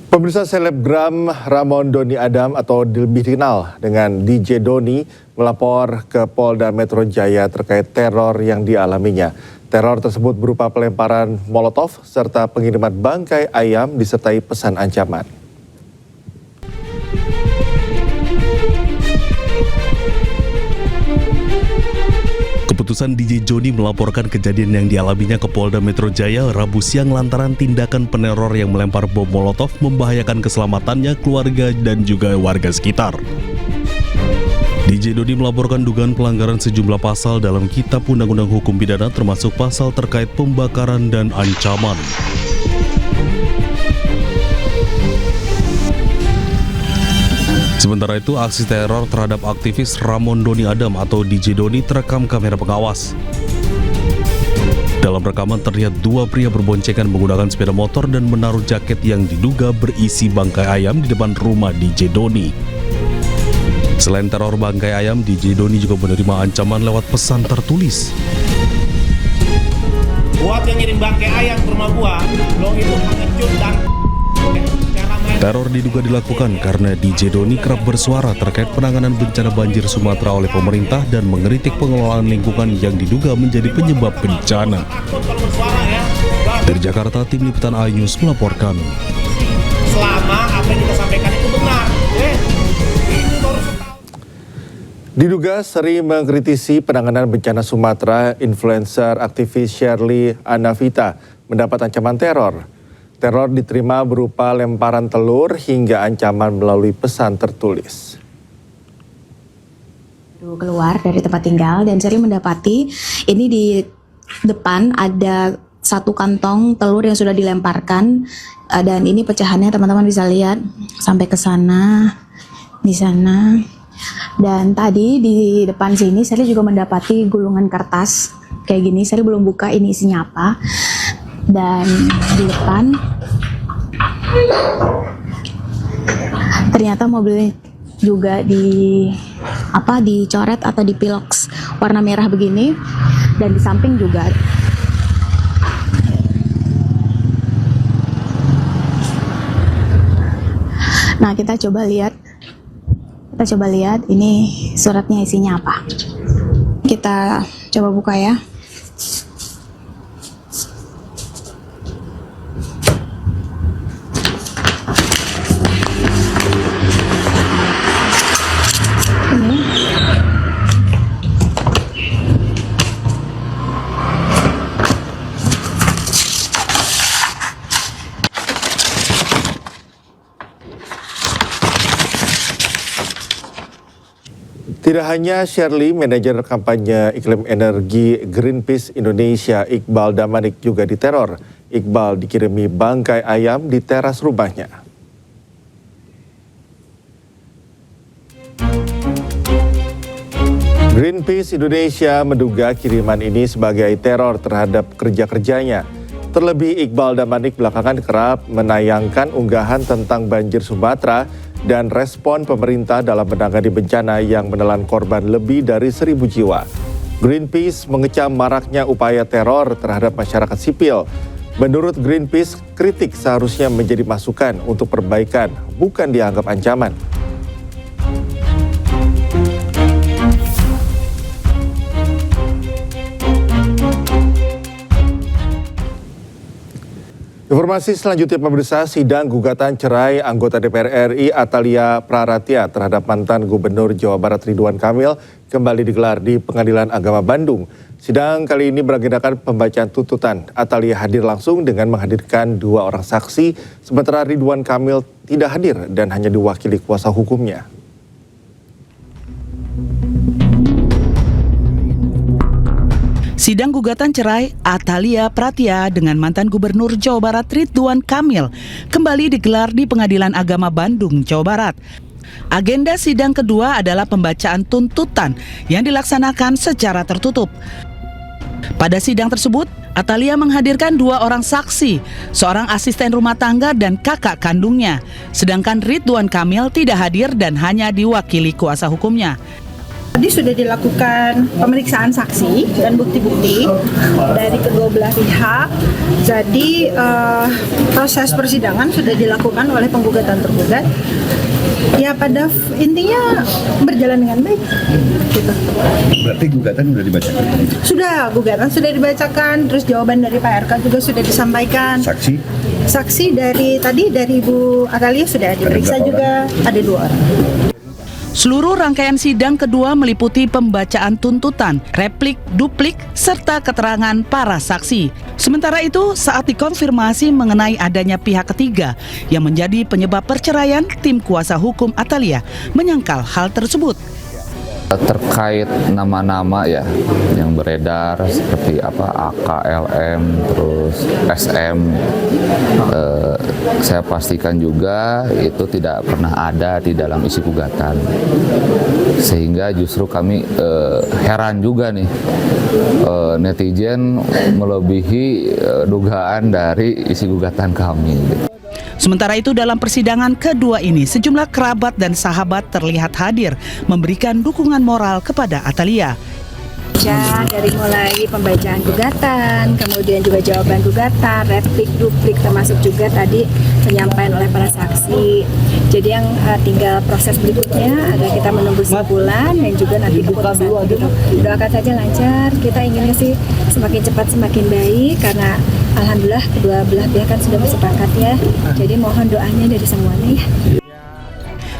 Pemirsa, selebgram Ramon Doni Adam atau lebih dikenal dengan DJ Doni melapor ke Polda Metro Jaya terkait teror yang dialaminya. Teror tersebut berupa pelemparan molotov serta pengiriman bangkai ayam disertai pesan ancaman. Keputusan DJ Doni melaporkan kejadian yang dialaminya ke Polda Metro Jaya Rabu siang lantaran tindakan peneror yang melempar bom molotov membahayakan keselamatannya, keluarga, dan juga warga sekitar. DJ Doni melaporkan dugaan pelanggaran sejumlah pasal dalam Kitab Undang-Undang Hukum Pidana termasuk pasal terkait pembakaran dan ancaman. Sementara itu, aksi teror terhadap aktivis Ramon Doni Adam atau DJ Doni terekam kamera pengawas. Dalam rekaman terlihat dua pria berboncengan menggunakan sepeda motor dan menaruh jaket yang diduga berisi bangkai ayam di depan rumah DJ Doni. Selain teror bangkai ayam, DJ Doni juga menerima ancaman lewat pesan tertulis. Buat yang ngirim bangkai ayam ke rumah gua, lo itu pengecut dan Teror diduga dilakukan karena DJ Doni kerap bersuara terkait penanganan bencana banjir Sumatera oleh pemerintah dan mengkritik pengelolaan lingkungan yang diduga menjadi penyebab bencana. Dari Jakarta, tim liputan iNews melaporkan. Selama apa yang kita sampaikan itu benar. Diduga sering mengkritisi penanganan bencana Sumatera, influencer aktivis Shirley Anavita mendapat ancaman teror. Teror diterima berupa lemparan telur hingga ancaman melalui pesan tertulis. Keluar dari tempat tinggal dan sering mendapati ini di depan ada satu kantong telur yang sudah dilemparkan dan ini pecahannya teman-teman bisa lihat sampai ke sana, di sana. Dan tadi di depan sini saya juga mendapati gulungan kertas kayak gini. Saya belum buka ini isinya apa. Dan di depan ternyata mobil juga dicoret atau dipiloks warna merah begini, dan di samping juga. Nah, kita coba lihat ini suratnya isinya apa. Kita coba buka ya. Tidak hanya Shirley, manajer kampanye iklim energi Greenpeace Indonesia Iqbal Damanik juga diteror. Iqbal dikirimi bangkai ayam di teras rumahnya. Greenpeace Indonesia menduga kiriman ini sebagai teror terhadap kerja-kerjanya. Terlebih Iqbal Damanik belakangan kerap menayangkan unggahan tentang banjir Sumatera dan respon pemerintah dalam menangani bencana yang menelan korban lebih dari 1.000 jiwa. Greenpeace mengecam maraknya upaya teror terhadap masyarakat sipil. Menurut Greenpeace, kritik seharusnya menjadi masukan untuk perbaikan, bukan dianggap ancaman. Informasi selanjutnya, pemirsa, sidang gugatan cerai anggota DPR RI Atalia Praratia terhadap mantan Gubernur Jawa Barat Ridwan Kamil kembali digelar di Pengadilan Agama Bandung. Sidang kali ini beragendakan pembacaan tuntutan. Atalia hadir langsung dengan menghadirkan 2 orang saksi, sementara Ridwan Kamil tidak hadir dan hanya diwakili kuasa hukumnya. Sidang gugatan cerai Atalia Praratia dengan mantan Gubernur Jawa Barat Ridwan Kamil kembali digelar di Pengadilan Agama Bandung, Jawa Barat. Agenda sidang kedua adalah pembacaan tuntutan yang dilaksanakan secara tertutup. Pada sidang tersebut, Atalia menghadirkan 2 orang saksi, seorang asisten rumah tangga dan kakak kandungnya. Sedangkan Ridwan Kamil tidak hadir dan hanya diwakili kuasa hukumnya. Tadi sudah dilakukan pemeriksaan saksi dan bukti-bukti dari kedua belah pihak. Jadi proses persidangan sudah dilakukan oleh penggugat dan tergugat. Ya pada intinya berjalan dengan baik. Gitu. Berarti gugatan sudah dibacakan? Sudah, gugatan sudah dibacakan. Terus jawaban dari Pak RK juga sudah disampaikan. Saksi? Saksi dari Ibu Atalia sudah diperiksa juga. Ada 2 orang. Seluruh rangkaian sidang kedua meliputi pembacaan tuntutan, replik, duplik, serta keterangan para saksi. Sementara itu, saat dikonfirmasi mengenai adanya pihak ketiga yang menjadi penyebab perceraian, tim kuasa hukum Atalia menyangkal hal tersebut. Terkait nama-nama ya yang beredar seperti AKLM terus SM, saya pastikan juga itu tidak pernah ada di dalam isi gugatan, sehingga justru kami heran juga nih, netizen melebihi dugaan dari isi gugatan kami. Sementara itu dalam persidangan kedua ini sejumlah kerabat dan sahabat terlihat hadir memberikan dukungan moral kepada Atalia. Dari mulai pembacaan gugatan, kemudian juga jawaban gugatan, replik, duplik, termasuk juga tadi penyampaian oleh para saksi. Jadi yang tinggal proses berikutnya adalah kita menunggu simpulan dan juga nanti keputusan. Doakan saja lancar, kita inginnya sih semakin cepat semakin baik karena alhamdulillah kedua belah pihak kan sudah bersepakat ya. Jadi mohon doanya dari semuanya ya.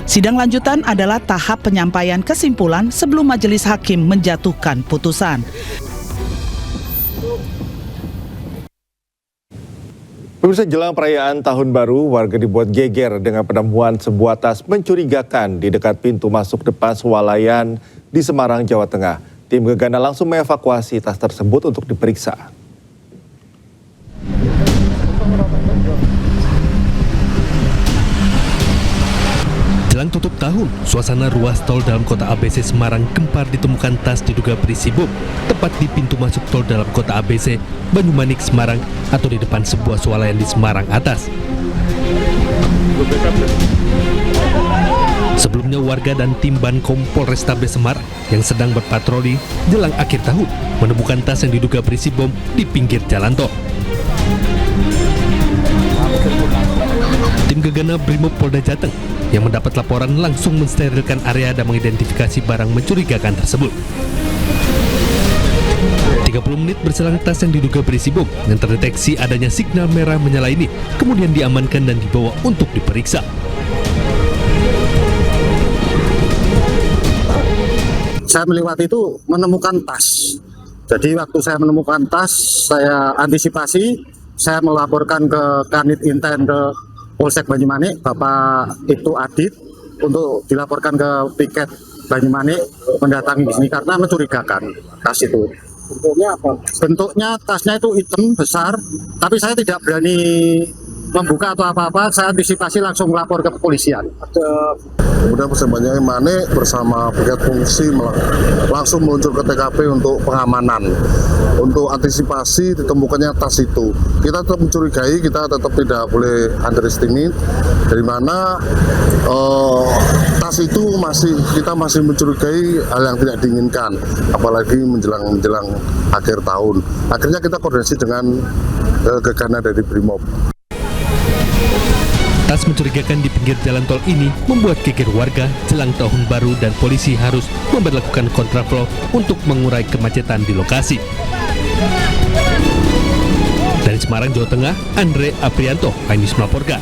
Sidang lanjutan adalah tahap penyampaian kesimpulan sebelum majelis hakim menjatuhkan putusan. Pemirsa, jelang perayaan Tahun Baru, warga dibuat geger dengan penemuan sebuah tas mencurigakan di dekat pintu masuk depan swalayan di Semarang, Jawa Tengah. Tim Gegana langsung mengevakuasi tas tersebut untuk diperiksa. Jelang tutup tahun, suasana ruas tol dalam kota ABC Semarang gempar ditemukan tas diduga berisi bom tepat di pintu masuk tol dalam kota ABC Banyumanik Semarang atau di depan sebuah swalayan di Semarang atas. Sebelumnya warga dan tim Bankom Polrestabes Semarang yang sedang berpatroli jelang akhir tahun menemukan tas yang diduga berisi bom di pinggir jalan tol. Tim Gegana Brimob Polda Jateng yang mendapat laporan langsung mensterilkan area dan mengidentifikasi barang mencurigakan tersebut. 30 menit berselang tas yang diduga berisi bom yang terdeteksi adanya signal merah menyala ini kemudian diamankan dan dibawa untuk diperiksa. Saya melewati itu menemukan tas. Jadi waktu saya menemukan tas, saya antisipasi, saya melaporkan ke Kanit Inten ke Polsek Banyumanik, Bapak Ibtu Adit, untuk dilaporkan ke Piket Banyumanik mendatangi di sini karena mencurigakan tas itu. Bentuknya apa? Bentuknya tasnya itu hitam besar, tapi saya tidak berani membuka atau apa-apa, saya antisipasi langsung melapor ke kepolisian. Kemudian Polsek Banyumanik bersama Brigade Fungsi langsung meluncur ke TKP untuk pengamanan. Untuk antisipasi ditemukannya tas itu. Kita tetap mencurigai, kita tetap tidak boleh underestimate dari mana tas itu kita masih mencurigai hal yang tidak diinginkan, apalagi menjelang akhir tahun. Akhirnya kita koordinasi dengan Gegana dari Brimob. Tas mencurigakan di pinggir jalan tol ini membuat geger warga jelang tahun baru dan polisi harus memberlakukan kontraflow untuk mengurai kemacetan di lokasi. Dari Semarang, Jawa Tengah, Andre Aprianto, iNews melaporkan.